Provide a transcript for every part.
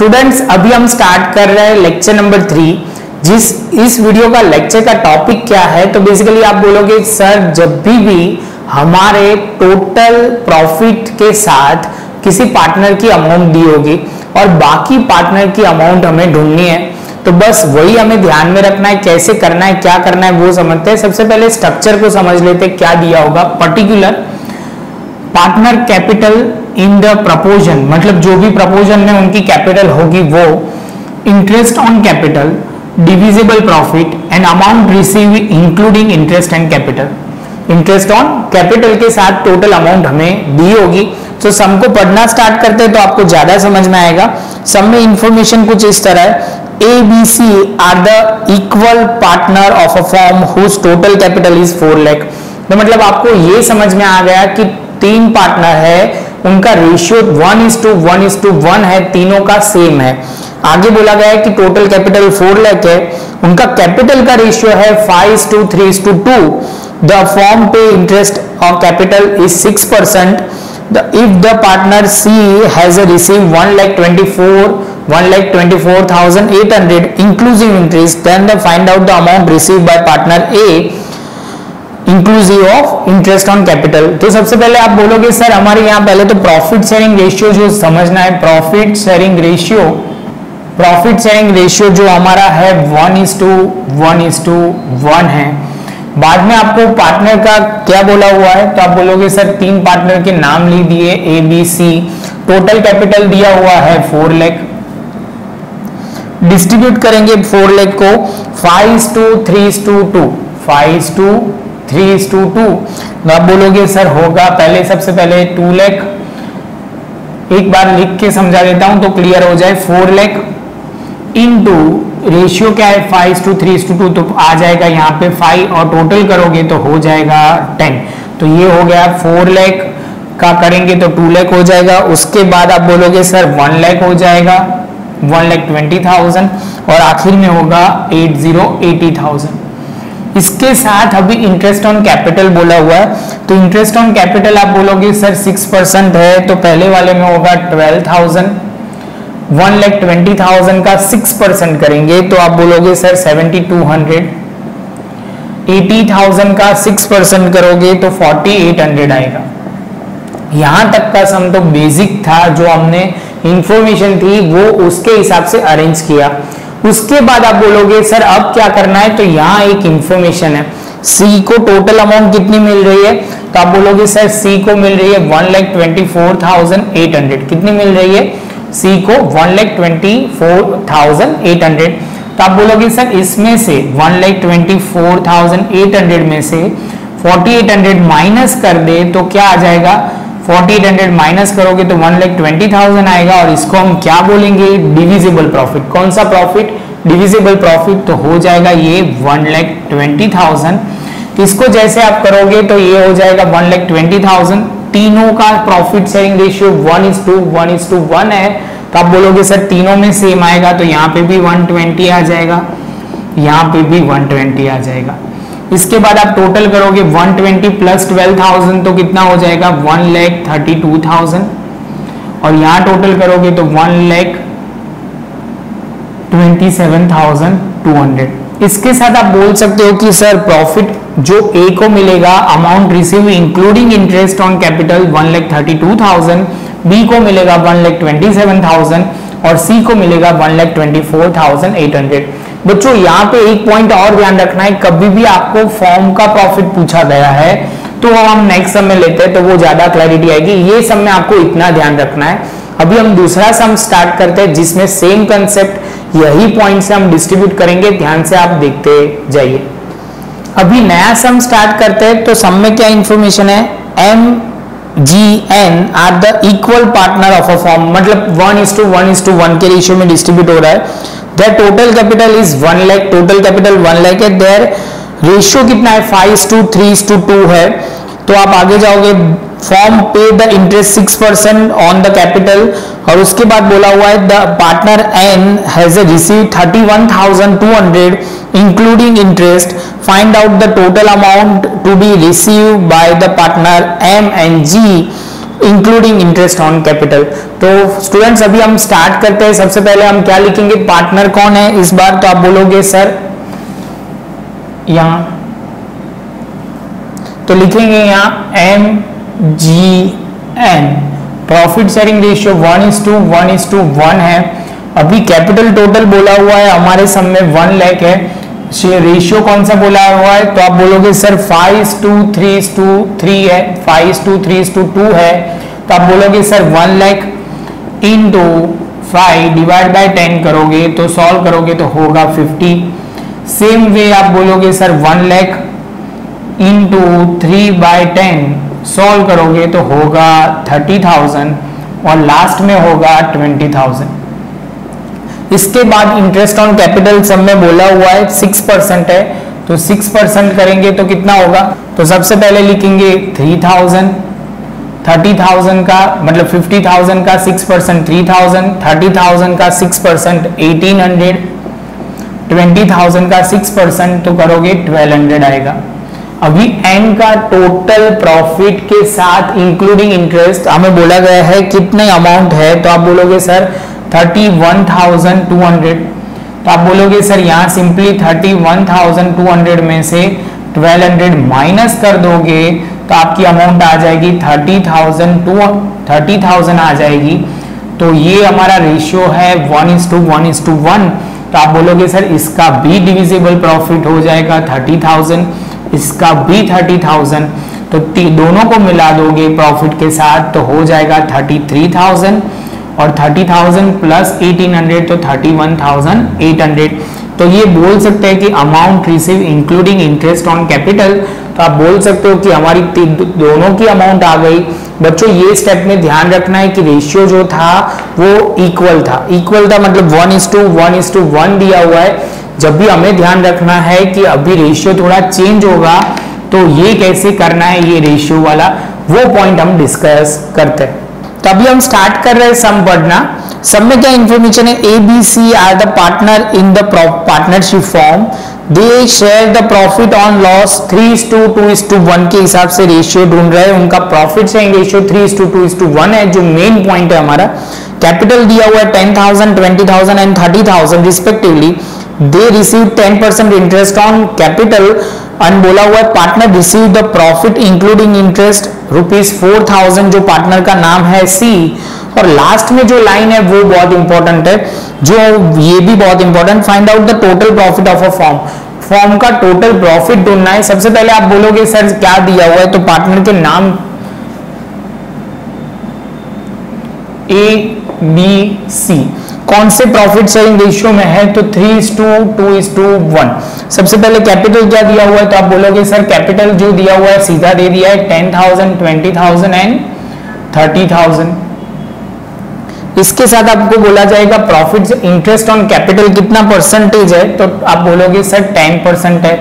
Students, अभी हम start कर रहे हैं लेक्चर नंबर 3। इस वीडियो का लेक्चर का टॉपिक क्या है, तो बेसिकली आप बोलोगे सर जब भी हमारे टोटल प्रॉफिट के साथ किसी पार्टनर की अमाउंट दी होगी और बाकी पार्टनर की अमाउंट हमें ढूंढनी है, तो बस वही हमें ध्यान में रखना है। कैसे करना है, क्या करना है वो समझते हैं। सबसे पहले स्ट्रक्चर को समझ लेते हैं, क्या दिया होगा। Particular partner capital in the proportion, मतलब जो भी प्रपोजन में उनकी कैपिटल होगी वो interest on capital divisible profit and amount receive including interest and capital. Interest on capital के साथ टोटल अमाउंट हमें दी होगी। तो सम को पढ़ना स्टार्ट करते हैं तो आपको ज्यादा समझ में आएगा। सम में इंफॉर्मेशन कुछ इस तरह है, A, B, C are the equal partner of a firm whose total capital is 4 lakh. तो मतलब आपको ये समझ में आ गया कि तीन पार्टनर है, उनका रेशियो 1:1:1 है, तीनों का सेम है। आगे बोला गया है कि टोटल कैपिटल 4 लाख है, उनका कैपिटल का रेशियो है 5:3:2। द फर्म पे interest on capital is 6%। If the partner C has received 1,24,800 inclusive interest, then they find out the amount received by partner A inclusive of interest on capital। तो सबसे पहले आप बोलोगे sir हमारे यहाँ पहले तो प्रॉफिट शेयरिंग रेशियो जो समझना है। प्रॉफिट शेयरिंग रेशियो जो हमारा है 1:1:1 है। बाद में आपको पार्टनर का क्या बोला हुआ है, तो आप बोलोगे सर तीन पार्टनर के नाम लिख दिए A, B, C। Total capital दिया हुआ है 4 लाख। डिस्ट्रीब्यूट करेंगे 4 लाख को 5:3:2। 5:3:2। आप बोलोगे सर होगा, पहले सबसे पहले 2 लाख, एक बार लिख के समझा देता हूं तो क्लियर हो जाए। 4 लाख इनटू रेशियो क्या है 5:3:2, तो आ जाएगा यहाँ पे 5 और टोटल करोगे तो हो जाएगा 10। तो ये हो गया 4 लाख का करेंगे तो 2 लाख हो जाएगा। उसके बाद आप बोलोगे सर 1 लाख हो जाएगा, 1,20,000 और आखिर में होगा 80,000। इसके साथ अभी इंटरेस्ट ऑन कैपिटल बोला हुआ है, तो इंटरेस्ट ऑन कैपिटल आप बोलोगे सर 6% है, तो पहले वाले में होगा 12,000। 1,20,000 का 6% करेंगे तो आप बोलोगे सर 7,200। 80,000 का 6% करोगे तो 4,800 आएगा। यहां तक का सम तो बेसिक था, जो हमने इंफॉर्मेशन थी वो उसके हिसाब से अरेंज किया। उसके बाद आप बोलोगे सर अब क्या करना है, तो यहाँ एक इंफॉर्मेशन है। सी को टोटल अमाउंट कितनी मिल रही है, तो आप बोलोगे सर सी को मिल रही है 1,24,800। कितनी मिल रही है सी को 1,24,800। तो आप बोलोगे सर इसमें से 1,24,800 में से 4,800 माइनस कर दे तो क्या आ जाएगा। 4,800 माइनस करोगे तो 1,20,000 आएगा और इसको हम क्या बोलेंगे, डिविजिबल प्रॉफिट। कौन सा प्रॉफिट, डिविजिबल प्रॉफिट। तो हो जाएगा ये 1,20,000। इसको जैसे आप करोगे तो ये हो जाएगा 1,20,000। तीनों का प्रॉफिट शेयरिंग रेशियो 1:1:1 है, तो आप बोलोगे सर तीनों में सेम आएगा, तो यहाँ पे भी 120 आ जाएगा, यहाँ पे भी 120 आ जाएगा। इसके बाद आप टोटल करोगे 120 प्लस 12,000 तो कितना हो जाएगा 1,32,000 और यहाँ टोटल करोगे तो 1,27,200। इसके साथ आप बोल सकते हो कि सर प्रॉफिट जो ए को मिलेगा amount receive including interest on capital 1,32,000, B को मिलेगा 1,27,000 और सी को मिलेगा 1,24,800। बच्चों यहाँ पे एक पॉइंट और ध्यान रखना है, कभी भी आपको फॉर्म का प्रॉफिट पूछा गया है तो हम नेक्स्ट सम में लेते हैं तो वो ज्यादा क्लैरिटी आएगी। ये सम में आपको इतना ध्यान रखना है। अभी हम दूसरा सम स्टार्ट करते हैं जिसमें सेम कंसेप्ट यही पॉइंट से हम डिस्ट्रीब्यूट करेंगे, ध्यान से आप देखते जाइए। अभी नया सम स्टार्ट करते हैं तो सम में क्या इंफॉर्मेशन है, MGN are the equal partner of a firm, मतलब 1:1:1 के रेशियो में डिस्ट्रीब्यूट हो रहा है। Their total capital is 1 lakh, total capital 1 lakh है। देयर रेशियो कितना है 5:3:2 है। तो आप आगे जाओगे, firm pay the interest 6% on the capital और उसके बाद बोला हुआ है the partner N has receive 31,200 including interest, find out the total amount to be receive by the partner M and G including interest on capital. तो students अभी हम start करते हैं। सबसे पहले हम क्या लिखेंगे, पार्टनर कौन है इस बार, तो आप बोलोगे सर यहां तो लिखेंगे यहां MGN। प्रॉफिट शेयरिंग रेशियो 1:1:1 है। अभी कैपिटल टोटल बोला हुआ है हमारे सम में 1 लाख है। रेशियो कौन सा बोला हुआ है, तो आप बोलोगे सर 5:3:3 है, 5:3:2 है। तो आप बोलोगे sir 1 lakh into 5 divide by 10 करोगे तो सॉल्व करोगे तो होगा 50। सेम वे आप बोलोगे सर 1 लाख इंटू 3/10 सॉल्व करोगे तो होगा 30,000 और लास्ट में होगा 20,000। इसके बाद इंटरेस्ट ऑन कैपिटल सब में बोला हुआ है 6% है, तो 6% करेंगे तो कितना होगा, तो सबसे पहले लिखेंगे 3,000, 30,000 का मतलब 50,000 का 6% 3,000, 30,000 का 6% 1,800, 20,000 का 6% तो करोगे 1,200 आएगा। अभी एन का टोटल प्रॉफिट के साथ इंक्लूडिंग इंटरेस्ट हमें बोला गया है कितने अमाउंट है, तो आप बोलोगे सर 31,200। तो आप बोलोगे सर यहाँ सिंपली 31,200 में से 1,200 माइनस कर दोगे तो आपकी अमाउंट आ जाएगी 30,000 आ जाएगी। तो ये हमारा रेशियो है 1:1:1। तो आप बोलोगे सर इसका भी डिविजिबल प्रॉफिट हो जाएगा 30,000, इसका भी 30,000, तो दोनों को मिला दोगे प्रॉफिट के साथ तो हो जाएगा 33,000 और 30,000 प्लस 1,800 तो 31,800। तो ये बोल सकते हैं कि amount receive including interest on capital. तो आप बोल सकते हो कि हमारी दोनों की अमाउंट आ गई। बच्चों ये स्टेप में ध्यान रखना है कि रेशियो जो था वो इक्वल था मतलब 1:1:1 दिया हुआ है। जब भी हमें ध्यान रखना है कि अभी रेशियो थोड़ा चेंज होगा तो ये कैसे करना है, ये रेशियो वाला वो पॉइंट हम डिस्कस करते हैं। तो अभी हम स्टार्ट कर रहे हैं सम पढ़ना। सब में क्या इंफॉर्मेशन है, ABC are the partner in the partnership firm, they share the profit on loss 3:2:1 के हिसाब से रेशियो ढूंढ रहे हैं। उनका प्रॉफिट शेयरिंग रेशियो 3:2:1 है, जो मेन पॉइंट है हमारा। कैपिटल दिया हुआ है 10,000, 20,000 and 30,000 respectively. They receive 10% interest on capital and बोला हुआ है partner receive the profit including interest ₹4,000, जो पार्टनर का नाम है C। और लास्ट में जो लाइन है वो बहुत इंपॉर्टेंट है, जो ये भी बहुत important, find out the total profit of a form का टोटल प्रॉफिट ढूंढना है। सबसे पहले आप बोलोगे सर क्या दिया हुआ है, तो पार्टनर के नाम ABC कौन से प्रॉफिट शेयरिंग रेशियो में है, तो 3:2:1। सबसे पहले कैपिटल क्या दिया हुआ है, तो आप बोलोगे सर कैपिटल जो दिया हुआ है सीधा दे दिया है 10,000, 20,000 एंड 30,000। इसके साथ आपको बोला जाएगा प्रॉफिट इंटरेस्ट ऑन कैपिटल कितना परसेंटेज है, तो आप बोलोगे सर 10% है।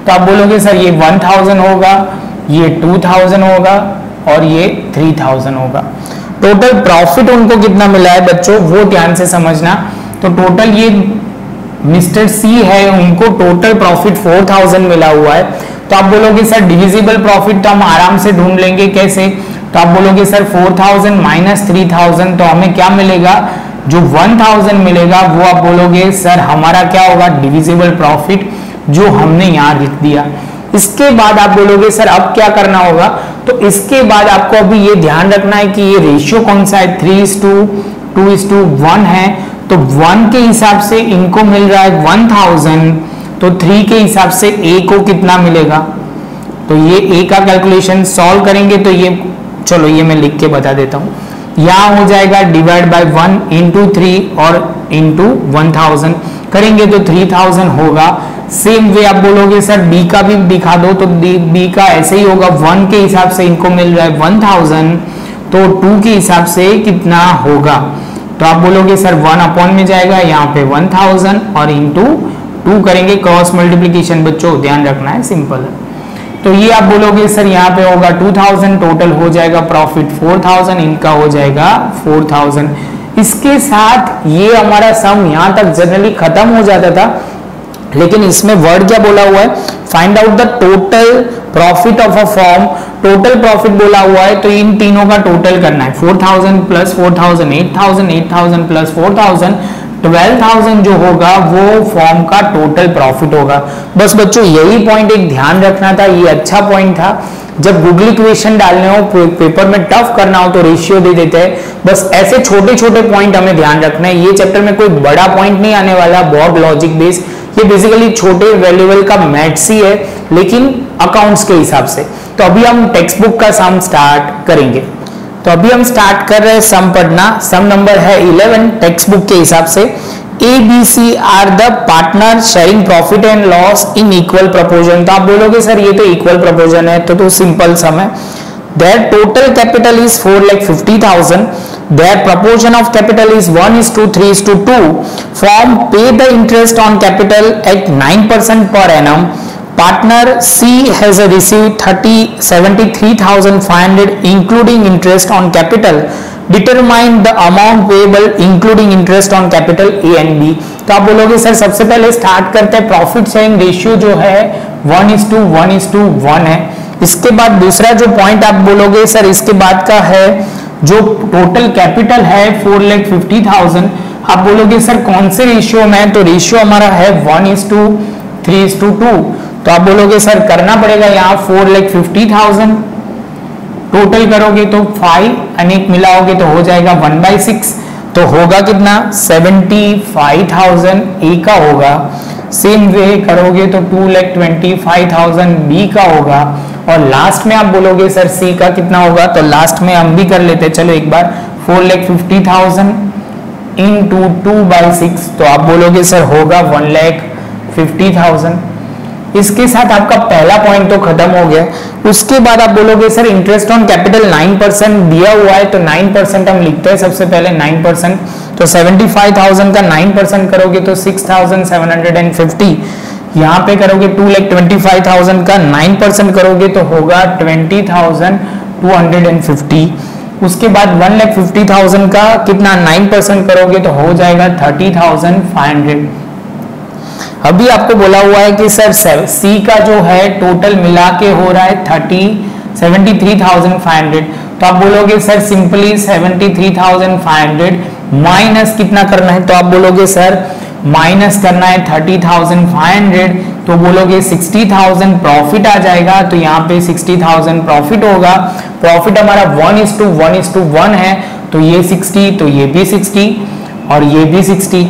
तो आप बोलोगे सर ये 1,000 होगा, ये 2,000 होगा और ये 3,000 होगा। टोटल प्रॉफिट उनको कितना मिला है बच्चों वो ध्यान से समझना। तो टोटल ये मिस्टर C है, उनको टोटल प्रॉफिट 4,000 मिला हुआ है। तो आप बोलोगे सर डिविजिबल प्रॉफिट तो हम आराम से ढूंढ लेंगे, कैसे, तो आप बोलोगे सर 4,000 माइनस 3,000 तो हमें क्या मिलेगा, जो 1,000 मिलेगा वो आप बोलोगे सर हमारा क्या होगा डिविजिबल प्रॉफिट, जो हमने यहाँ लिख दिया। इसके बाद आप बोलोगे सर अब क्या करना होगा, तो इसके बाद आपको अभी ये ध्यान रखना है कि ये रेशियो कौन सा है 3:2:1 है। तो 1 के हिसाब से इनको मिल रहा है 1,000, तो 3 के हिसाब से A को कितना मिलेगा, तो ये A का कैलकुलेशन सॉल्व करेंगे तो ये चलो ये मैं लिख के बता देता हूँ। यहाँ हो जाएगा डिवाइड बाय 1 इंटू 3 और इंटू 1,000 करेंगे तो 3,000 होगा। सेम वे आप बोलोगे सर B का भी दिखा दो, तो B का ऐसे ही होगा 1 के हिसाब से इनको मिल रहा है 1,000, तो 2 के हिसाब से कितना होगा, तो आप बोलोगे सर 1 अपॉन में जाएगा यहाँ पे 1,000 और इंटू 2 करेंगे, क्रॉस मल्टीप्लीकेशन बच्चों ध्यान रखना है, सिंपल है। तो ये आप बोलोगे सर यहाँ पे होगा 2,000, टोटल हो जाएगा प्रॉफिट 4,000, इनका हो जाएगा 4,000। इसके साथ ये हमारा सम यहाँ तक जनरली खत्म हो जाता था, लेकिन इसमें वर्ड क्या बोला हुआ है, find out the total profit of a form, total profit बोला हुआ है तो इन तीनों का टोटल करना है। 4000 प्लस 4000 8000, 8000 प्लस 4000 12,000 जो होगा वो फॉर्म का टोटल प्रॉफिट होगा। बस बच्चों यही पॉइंट एक ध्यान रखना था, ये अच्छा पॉइंट था। जब गूगल इक्वेशन डालने हो, पेपर में टफ करना हो तो रेशियो दे देते हैं। बस ऐसे छोटे छोटे पॉइंट हमें ध्यान रखना है। ये चैप्टर में कोई बड़ा पॉइंट नहीं आने वाला, बहुत लॉजिक बेस, ये बेसिकली छोटे वैल्यूएबल का मैथ्स ही है, लेकिन अकाउंट्स के हिसाब से। तो अभी हम टेक्स्ट बुक का सम स्टार्ट करेंगे। तो अभी हम स्टार्ट कर रहे हैं सम पढ़ना। सम नंबर है 11 टेक्स्ट बुक के हिसाब से। A B C are the partner sharing profit and loss in equal proportion. तो आप बोलोगे सर ये तो इक्वल प्रोपोर्शन है, तो सिंपल सम है। Their total capital is 4,50,000, their proportion of capital is 1:3:2. Firm pay the interest on capital at 9% per annum. Partner C has received 73,500 including interest on capital. Determine the amount payable including interest on capital A and B. तो आप बोलोगे sir सबसे पहले start करते हैं, profit sharing ratio जो है 1:1:1 है। इसके बाद दूसरा जो पॉइंट आप बोलोगे सर इसके बाद का है जो टोटल कैपिटल है 4,50,000। आप बोलोगे सर कौन से रेशियो में, तो रेशियो हमारा है 1:3:2। तो आप बोलोगे सर करना पड़ेगा यहाँ 4,50,000 टोटल करोगे तो 5 अनेक मिलाओगे तो हो जाएगा 1/6, तो होगा कितना 75,000 ए का होगा। सेम वे करोगे तो 2,25,000 बी का होगा। और लास्ट में आप बोलोगे सर सी का कितना होगा, तो लास्ट में हम भी कर लेते हैं, चलो एक बार 4,50,000 into 2/6, तो आप बोलोगे सर होगा 1,50,000। इसके साथ आपका पहला पॉइंट तो खत्म हो गया। उसके बाद आप बोलोगे सर इंटरेस्ट ऑन कैपिटल 9% दिया हुआ है, तो 9% हम लिखते हैं सबसे पहले 9%, तो 75,000 का 9% करोगे तो 6,750। यहाँ पे करोगे 2,25,000 का 9% करोगे तो होगा 20,250। उसके बाद 1,50,000 का कितना 9% करोगे तो हो जाएगा 30,500। अभी आपको बोला हुआ है कि सर सी का जो है टोटल मिला के हो रहा है 73,500। तो आप बोलोगे सर सिंपली 73,500 माइनस कितना करना है, तो आप बोलोगे सर माइनस करना है 30,500, तो बोलोगे 60,000 प्रॉफिट आ जाएगा। तो यहाँ पे 60,000 प्रॉफिट होगा। प्रॉफिट हमारा 1:1:1 है, तो ये 60, तो ये भी 60 और ये भी 60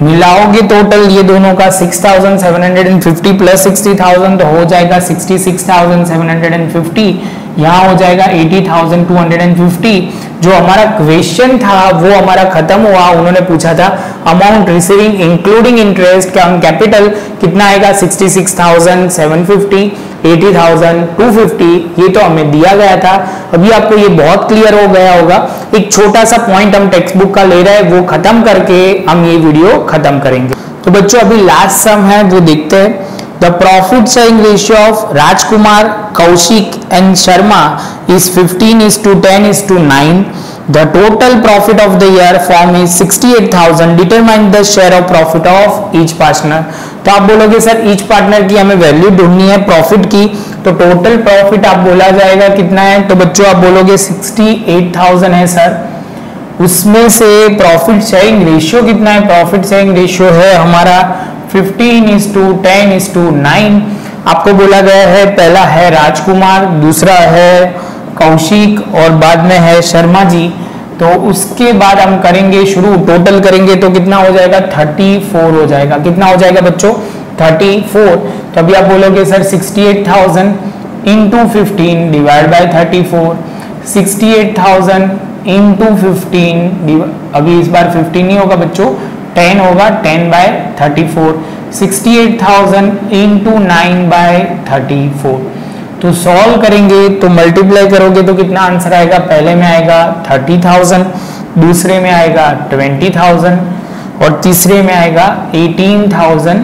मिलाओगे टोटल ये दोनों का 6,750 प्लस 60,000 तो हो जाएगा 66,750। यहाँ हो जाएगा 80,250। जो हमारा क्वेश्चन था वो हमारा खत्म हुआ। उन्होंने पूछा था amount receiving including interest on capital कितना आएगा 66,750, 80,250, ये तो हमें दिया गया था। अभी आपको ये बहुत क्लियर हो गया होगा। एक छोटा सा पॉइंट हम टेक्स्ट बुक का ले रहे हैं, वो खत्म करके हम ये वीडियो खत्म करेंगे। तो बच्चों अभी लास्ट सम है वो देखते हैं। The profit sharing ratio of Rajkumar, Kaushik and Sharma is 15:10:9. The total profit of the year form is 68,000. Determine the share of profit of each partner. तो आप बोलोगे सर each partner की हमें वैल्यू ढूंढनी है प्रॉफिट की, तो total profit आप बोला जाएगा कितना है, तो बच्चों आप बोलोगे 68,000 है सर। उसमें से प्रॉफिट शेयरिंग रेशियो कितना है, प्रॉफिट शेयरिंग रेशियो है हमारा 15:10:9। आपको बोला गया है पहला है राजकुमार, दूसरा है कौशिक और बाद में है शर्मा जी। तो उसके बाद हम करेंगे शुरू, टोटल करेंगे तो कितना हो जाएगा 34 हो जाएगा। कितना हो जाएगा बच्चों 34। तो अभी आप बोलोगे sir 68,000 into 15 divide by 34, 68,000 into 15 अभी इस बार 15 नहीं होगा बच्चों 10 होगा, 10/34, 68,000 into 9/34। तो सॉल्व करेंगे तो मल्टीप्लाई करोगे तो कितना आंसर आएगा, पहले में आएगा 30,000, दूसरे में आएगा 20,000 और तीसरे में आएगा 18,000।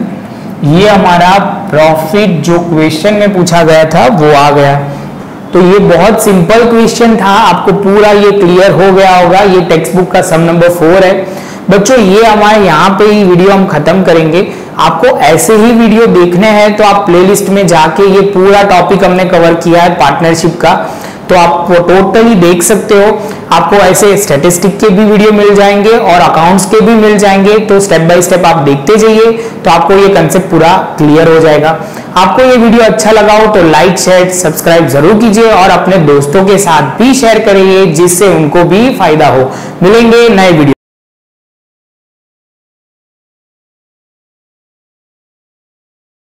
ये हमारा प्रॉफिट जो क्वेश्चन में पूछा गया था वो आ गया। तो ये बहुत सिंपल क्वेश्चन था, आपको पूरा ये क्लियर हो गया होगा। ये टेक्स्ट बुक का सम नंबर 4 है बच्चों। ये हमारे यहाँ पे ही वीडियो हम खत्म करेंगे। आपको ऐसे ही वीडियो देखने हैं तो आप प्लेलिस्ट में जाके ये पूरा टॉपिक हमने कवर किया है पार्टनरशिप का, तो आप वो टोटली देख सकते हो। आपको ऐसे स्टैटिस्टिक के भी वीडियो मिल जाएंगे और अकाउंट्स के भी मिल जाएंगे, तो स्टेप बाय स्टेप आप देखते जाइए तो आपको ये कंसेप्ट पूरा क्लियर हो जाएगा। आपको ये वीडियो अच्छा लगा हो तो लाइक शेयर सब्सक्राइब जरूर कीजिए और अपने दोस्तों के साथ भी शेयर करिए जिससे उनको भी फायदा हो। मिलेंगे नए वीडियो।